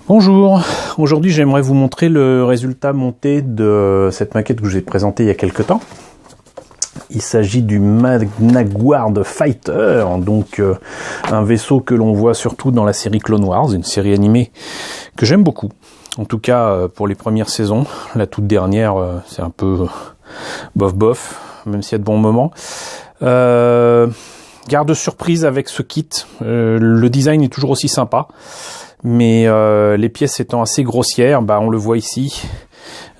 Bonjour, aujourd'hui j'aimerais vous montrer le résultat monté de cette maquette que j'ai présentée il y a quelques temps. Il s'agit du Magnaguard Fighter, donc un vaisseau que l'on voit surtout dans la série Clone Wars, une série animée que j'aime beaucoup. En tout cas pour les premières saisons, la toute dernière c'est un peu bof, même s'il y a de bons moments. Garde surprise avec ce kit, le design est toujours aussi sympa. Mais les pièces étant assez grossières, on le voit ici.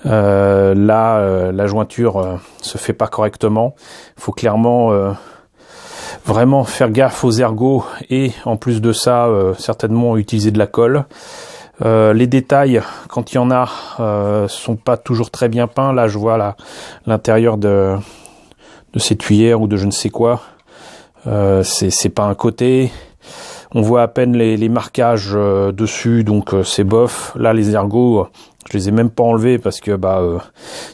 Là, la jointure se fait pas correctement. Il faut clairement vraiment faire gaffe aux ergots et en plus de ça, certainement utiliser de la colle. Les détails, quand il y en a, sont pas toujours très bien peints. Là, je vois l'intérieur de cette tuyère ou de je ne sais quoi. C'est pas un côté. On voit à peine les marquages dessus, donc c'est bof. Là, les ergots, je les ai même pas enlevés parce que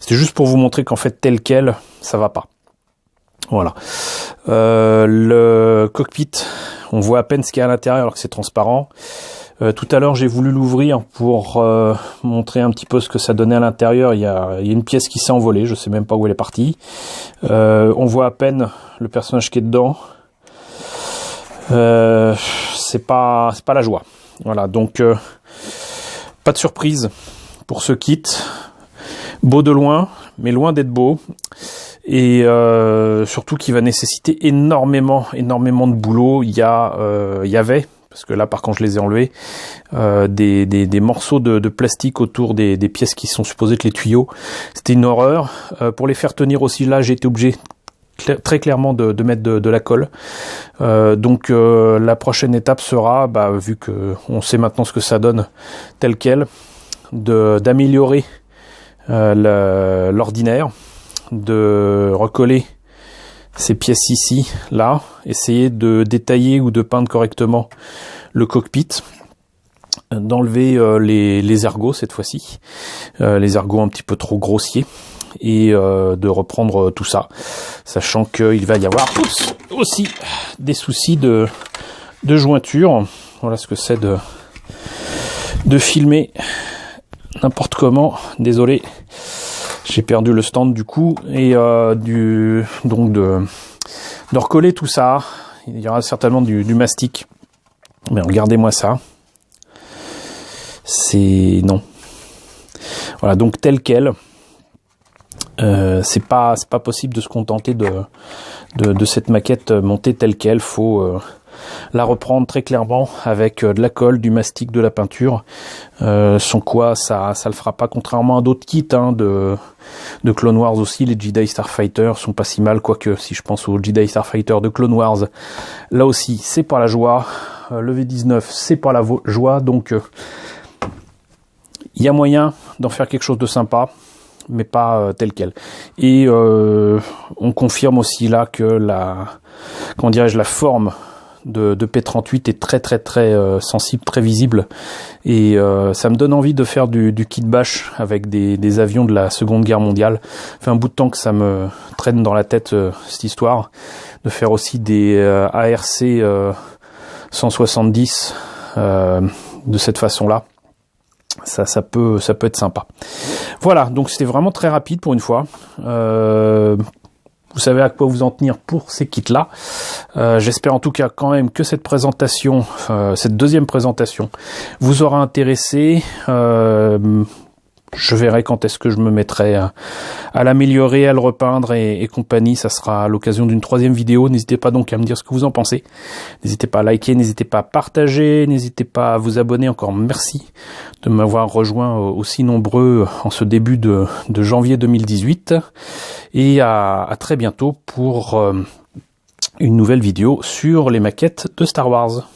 c'était juste pour vous montrer qu'en fait, tel quel, ça va pas. Voilà. Le cockpit, on voit à peine ce qu'il y a à l'intérieur alors que c'est transparent. Tout à l'heure, j'ai voulu l'ouvrir pour montrer un petit peu ce que ça donnait à l'intérieur. Il y a une pièce qui s'est envolée, je sais même pas où elle est partie. On voit à peine le personnage qui est dedans. C'est pas la joie. Voilà, donc pas de surprise pour ce kit. Beau de loin, mais loin d'être beau. Et surtout qui va nécessiter énormément de boulot. Il y avait, parce que là par contre je les ai enlevés, des morceaux de plastique autour des pièces qui sont supposées être les tuyaux. C'était une horreur. Pour les faire tenir aussi là, j'ai été obligé très clairement de mettre de la colle. Donc la prochaine étape sera, vu que on sait maintenant ce que ça donne tel quel, d'améliorer l'ordinaire, de recoller ces pièces ici, là, essayer de détailler ou de peindre correctement le cockpit, d'enlever les ergots cette fois-ci, les ergots un petit peu trop grossiers, et de reprendre tout ça, sachant qu'il va y avoir aussi des soucis de jointure. Voilà ce que c'est de filmer n'importe comment. Désolé, j'ai perdu le stand du coup, et donc de recoller tout ça. Il y aura certainement du mastic, mais regardez-moi ça, c'est non. Voilà, donc tel quel. C'est pas possible de se contenter de cette maquette montée telle quelle. Faut la reprendre très clairement avec de la colle, du mastic, de la peinture, sans quoi ça le fera pas, contrairement à d'autres kits de Clone Wars aussi. Les Jedi Starfighter sont pas si mal, quoique si je pense aux Jedi Starfighter de Clone Wars, là aussi c'est pas la joie. Le V19 c'est pas la joie, donc il y a moyen d'en faire quelque chose de sympa, mais pas tel quel. Et on confirme aussi là que la forme de P38 est très sensible, très visible, et ça me donne envie de faire du kit bash avec des avions de la Seconde Guerre mondiale. Ça fait un bout de temps que ça me traîne dans la tête cette histoire, de faire aussi des ARC 170 de cette façon-là. Ça peut être sympa. Voilà, donc c'était vraiment très rapide pour une fois. Vous savez à quoi vous en tenir pour ces kits-là. J'espère en tout cas quand même que cette présentation, cette deuxième présentation, vous aura intéressé. Je verrai quand est-ce que je me mettrai à l'améliorer, à le repeindre et compagnie. Ça sera à l'occasion d'une troisième vidéo. N'hésitez pas donc à me dire ce que vous en pensez. N'hésitez pas à liker, n'hésitez pas à partager, n'hésitez pas à vous abonner. Encore merci de m'avoir rejoint aussi nombreux en ce début de janvier 2018. Et à très bientôt pour une nouvelle vidéo sur les maquettes de Star Wars.